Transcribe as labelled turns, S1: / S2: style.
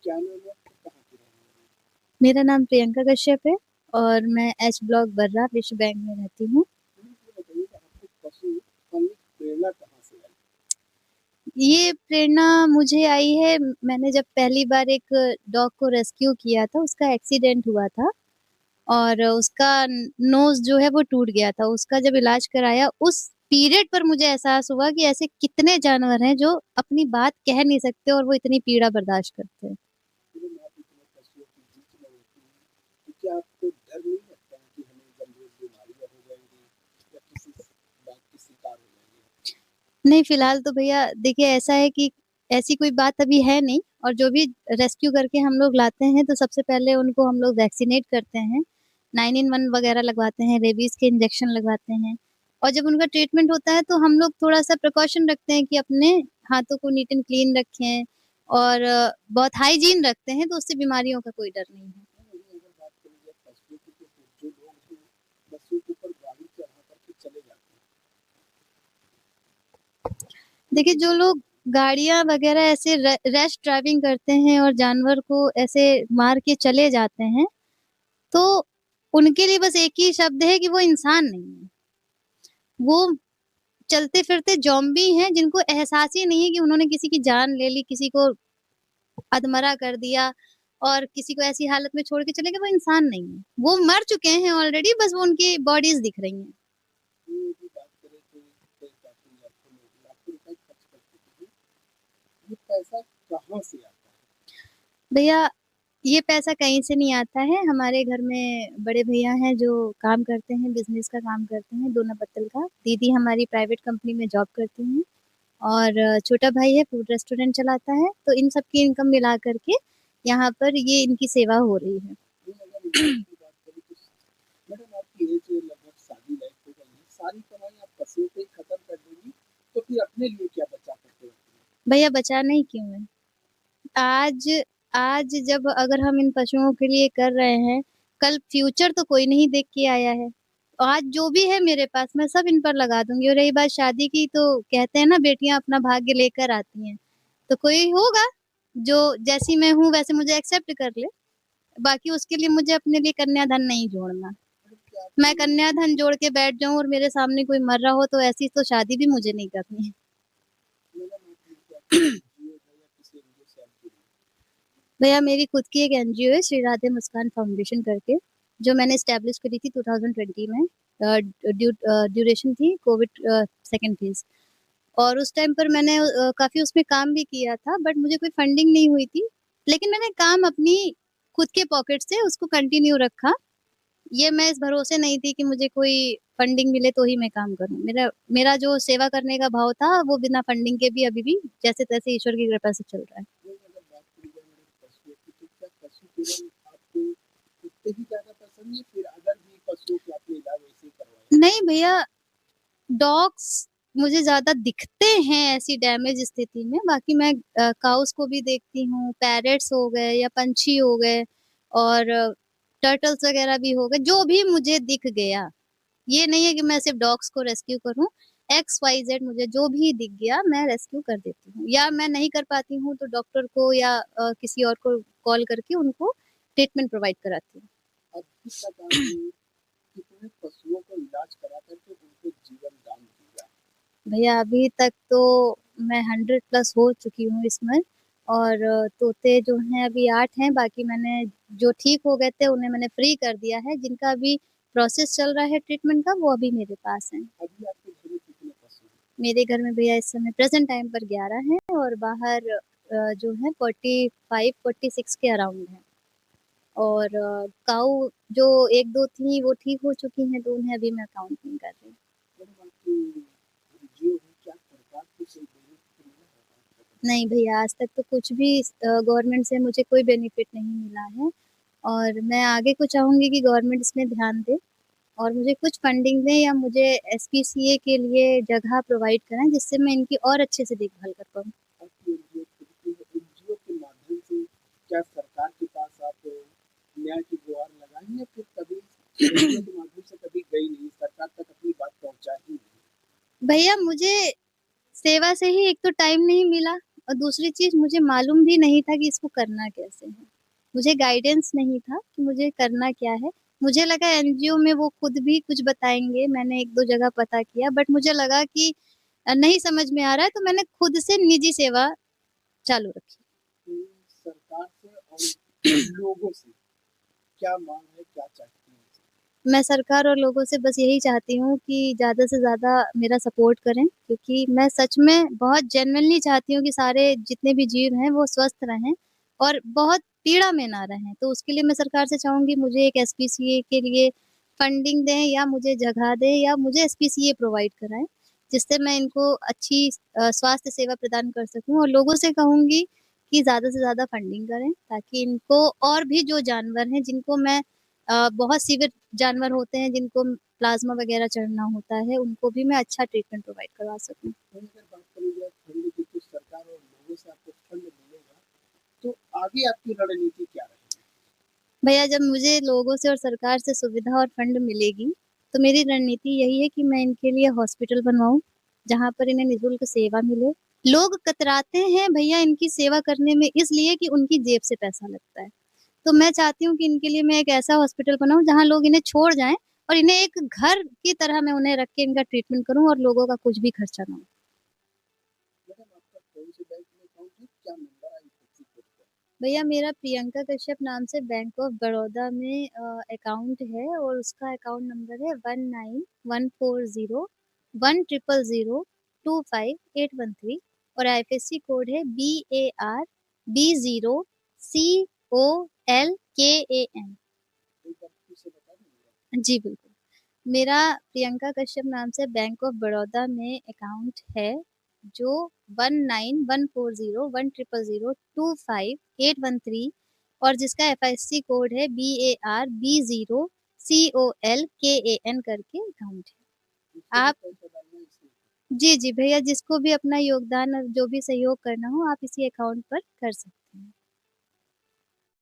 S1: क्या नाम है आपका? कहाँ के रहने वाले हैं?
S2: मेरा नाम प्रियंका कश्यप है और मैं एच ब्लॉक बर्रा विश्व बैंक में रहती हूँ।
S1: मुझे ये बताइए कि आपको पशु पालने की प्रेरणा कहाँ से आई?
S2: ये प्रेरणा मुझे आई है, मैंने जब पहली बार एक डॉग को रेस्क्यू किया था, उसका एक्सीडेंट हुआ था और उसका नोज जो है वो टूट गया था। उसका जब इलाज कराया उस पीरियड पर मुझे एहसास हुआ कि ऐसे कितने जानवर हैं जो अपनी बात कह नहीं सकते और वो इतनी पीड़ा बर्दाश्त करते हैं।
S1: तुरंत आप इतने पशुओं के बीच में रहती हैं, तो क्या आपको डर नहीं लगता है कि हमें गंभीर बीमारियां हो जाएंगी या किसी बात की शिकार हो जाएंगे?
S2: नहीं, फिलहाल तो भैया देखिए ऐसा है कि ऐसी कोई बात अभी है नहीं और जो भी रेस्क्यू करके हम लोग लाते हैं तो सबसे पहले उनको हम लोग वैक्सीनेट करते हैं, 9 in 1 वगैरह लगवाते हैं, रेबीज के इंजेक्शन लगवाते हैं और जब उनका ट्रीटमेंट होता है तो हम लोग थोड़ा-सा प्रिकॉशन रखते हैं कि अपने हाथों को नीट एंड क्लीन रखें और बहुत हाइजीन रखते हैं तो उससे बीमारियों का कोई डर नहीं है।
S1: हाँ, वहीं अगर बात करी जाए पशुओं की, तो जो लोग हैं पशुओं के ऊपर गाड़ी चढ़ा करके चले जाते हैं।
S2: देखिए, जो लोग गाड़ियाँ वगैरह ऐसे रैश ड्राइविंग करते हैं और जानवर को ऐसे मार के चले जाते हैं, तो उनके लिए बस एक ही शब्द है कि वो इंसान नहीं है। वो चलते-फिरते ज़ॉम्बी हैं जिनको एहसास ही नहीं है कि उन्होंने किसी की जान ले ली, किसी को अधमरा कर दिया और किसी को ऐसी हालत में छोड़ के चले गए, वो इंसान नहीं है। वो मर चुके हैं ऑलरेडी, बस वो उनकी बॉडीज़ दिख रही हैं।
S1: ये भी बात करें तो कई काफ़ी लाखों रुपए खर्च कर चुके हैं। ये पैसा कहाँ से आता है?
S2: भैया, ये पैसा कहीं से नहीं आता है। हमारे घर में बड़े भैया हैं जो काम करते हैं, बिज़नेस का काम करते हैं, दोना पत्तल का। दीदी हमारी प्राइवेट कंपनी में जॉब करती हैं और छोटा भाई है, फूड रेस्टोरेंट चलाता है। तो इन सब की इनकम मिला कर के यहाँ पर ये इनकी सेवा हो रही है।
S1: नहीं, अगर इनकम की बात करें तो मैडम आपकी एज लगभग शादी लाइफ हो गई है, सारी कमाई आप पशुओं पे ही खत्म कर देंगी, तो फिर अपने लिए क्या बचा करके रखेंगे?
S2: भैया बचाना ही क्यों है? आज आज जब अगर हम इन पशुओं के लिए कर रहे हैं, कल फ्यूचर तो कोई नहीं देख के आया है। आज जो भी है मेरे पास मैं सब इन पर लगा दूँगी और रही बात शादी की तो कहते हैं ना बेटियाँ अपना भाग्य लेकर आती हैं। तो कोई होगा जो जैसी मैं हूँ वैसे मुझे एक्सेप्ट कर ले। बाकी उसके लिए मुझे अपने लिए कन्याधन नहीं जोड़ना।
S1: मैडम क्या
S2: मैं
S1: आपको
S2: कन्याधन जोड़ के बैठ जाऊँ और मेरे सामने कोई मर रहा हो तो ऐसी तो शादी भी मुझे नहीं करनी है।
S1: मैडम आप क्या कोई एनजीओ है या किसी एनजीओ से आप जुड़ी हैं?
S2: भैया मेरी खुद की एक एनजीओ है श्री राधे मुस्कान फाउंडेशन करके, जो मैंने एस्टेब्लिश करी थी 2020 में। ड्यूरेशन थी कोविड सेकंड फेज़ और उस टाइम पर मैंने काफ़ी उसमें काम भी किया था बट मुझे कोई फंडिंग नहीं हुई थी। लेकिन मैंने काम अपनी खुद के पॉकेट से उसको कंटिन्यू रखा। ये मैं इस भरोसे नहीं थी कि मुझे कोई फंडिंग मिले तो ही मैं काम करूँ। मेरा मेरा जो सेवा करने का भाव था वो बिना फंडिंग के भी अभी भी जैसे-तैसे ईश्वर की कृपा से चल रहा है।
S1: नहीं, अगर बात करी जाए मैडम पशुओं की, तो क्या पशु केवल आपको कुत्ते ही ज़्यादा पसंद है, फिर अदर भी पशुओं के आपने इलाज वैसे ही करवाए हैं?
S2: नहीं भैया, डॉग्स मुझे ज़्यादा दिखते हैं ऐसी डैमेज स्थिति में, बाकी मैं काउस को भी देखती हूँ, पैरट्स हो गए या पंछी हो गए और टर्टल्स वगैरह भी हो गए, जो भी मुझे दिख गया। ये नहीं है कि मैं सिर्फ़ डॉग्स को रेस्क्यू करूँ, एक्स, वाई, ज़ेड मुझे जो भी दिख गया मैं रेस्क्यू कर देती हूँ या मैं नहीं कर पाती हूँ तो डॉक्टर को या किसी और को कॉल करके उनको ट्रीटमेंट प्रोवाइड कराती हूँ।
S1: अभी तक आपने कितने पशुओं का इलाज करा करके उनको जीवन दान दिया?
S2: भैया अभी तक तो मैं 100 प्लस हो चुकी हूँ इसमें और तोते जो हैं अभी 8 हैं, बाकी मैंने जो ठीक हो गए थे उन्हें मैंने फ्री कर दिया है, जिनका अभी प्रोसेस चल रहा है ट्रीटमेंट का वो अभी मेरे पास हैं।
S1: अभी आपके घर में कितने पशु हैं?
S2: मेरे घर में भैया इस समय प्रेज़ेंट टाइम पर 11 हैं और बाहर जो है 45-46 के अराउंड हैं और काऊ जो 1-2 थी वो ठीक हो चुकी हैं, तो उन्हें अभी मैं काउंट नहीं कर रही।
S1: मैडम आपकी एनजीओ है, क्या सरकार से कोई बेनिफिट मिला है आज तक?
S2: नहीं भैया, आज तक तो कुछ भी गवर्नमेंट से मुझे कोई बेनिफिट नहीं मिला है और मैं आगे को चाहूँगी कि गवर्नमेंट इसमें ध्यान दे और मुझे कुछ फंडिंग दें या मुझे एसपीसीए के लिए जगह प्रोवाइड कराएँ, जिससे मैं इनकी और अच्छे से देखभाल कर पाऊँ।
S1: आपकी एनजीओ खुद की है, एनजीओ के माध्यम से क्या सरकार के पास आप न्याय की गुहार लगाई या फिर कभी एनजीओ के माध्यम से कभी गई नहीं, सरकार तक अपनी बात पहुँचाई ही नहीं?
S2: भैया मुझे सेवा से ही एक तो टाइम नहीं मिला और दूसरी चीज़ मुझे मालूम भी नहीं था कि इसको करना कैसे है। मुझे गाइडेंस नहीं था कि मुझे करना क्या है। मुझे लगा एनजीओ में वो खुद भी कुछ बताएँगे, मैंने 1-2 जगह पता किया बट मुझे लगा कि नहीं समझ में आ रहा है तो मैंने खुद से निजी सेवा चालू रखी।
S1: कि सरकार से और लोगों से क्या मांग है, क्या चाहती हैं?
S2: मैं सरकार और लोगों से बस यही चाहती हूँ कि ज़्यादा से ज़्यादा मेरा सपोर्ट करें क्योंकि मैं सच में बहुत जेन्युइनली चाहती हूँ कि सारे जितने भी जीव हैं वो स्वस्थ रहें और बहुत पीड़ा में ना रहें। तो उसके लिए मैं सरकार से चाहूँगी मुझे एक एसपीसीए के लिए फंडिंग दें या मुझे जगह दें या मुझे एसपीसीए प्रोवाइड कराएँ, जिससे मैं इनको अच्छी स्वास्थ्य सेवा प्रदान कर सकूँ और लोगों से कहूँगी कि ज़्यादा से ज़्यादा फंडिंग करें ताकि इनको और भी जो जानवर हैं जिनको मैं बहुत सीवियर जानवर होते हैं जिनको प्लाज़्मा वग़ैरह चढ़ना होता है, उनको भी मैं अच्छा ट्रीटमेंट प्रोवाइड करवा सकूँ।
S1: वहीं अगर बात करी जाए फंड की, तो सरकार और लोगों से आपको फंड मिलेगा, तो आगे आपकी रणनीति क्या रहेगी?
S2: भैया जब मुझे लोगों से और सरकार से सुविधा और फंड मिलेगी, तो मेरी रणनीति यही है कि मैं इनके लिए हॉस्पिटल बनवाऊँ, जहाँ पर इन्हें निःशुल्क सेवा मिले। लोग कतराते हैं भैया इनकी सेवा करने में इसलिए कि उनकी जेब से पैसा लगता है। तो मैं चाहती हूँ कि इनके लिए मैं एक ऐसा हॉस्पिटल बनाऊँ जहाँ लोग इन्हें छोड़ जाएँ और इन्हें एक घर की तरह मैं उन्हें रख के इनका ट्रीटमेंट करूँ और लोगों का कुछ भी खर्चा ना हो।
S1: मैडम, आपका कौन से बैंक में अकाउंट है? क्या नंबर आईएफएससी कोड का?
S2: भैया मेरा प्रियंका कश्यप नाम से बैंक ऑफ बड़ौदा में अकाउंट है और उसका अकाउंट नंबर है 19140100258113 और आईएफएससी कोड है BAR B0COLKAN।
S1: एक बार फिर से बता दीजिएगा।
S2: जी बिल्कुल। मेरा प्रियंका कश्यप नाम से बैंक ऑफ बड़ौदा में अकाउंट है जो 19140100258113 और जिसका एफआईसी कोड है BAR B0COLKAN करके अकाउंट है।
S1: इसको भी
S2: आप
S1: पैसा डालना है इसमें?
S2: जी, जी भैया जिसको भी अपना योगदान और जो भी सहयोग करना हो आप इसी अकाउंट पर कर सकते हैं।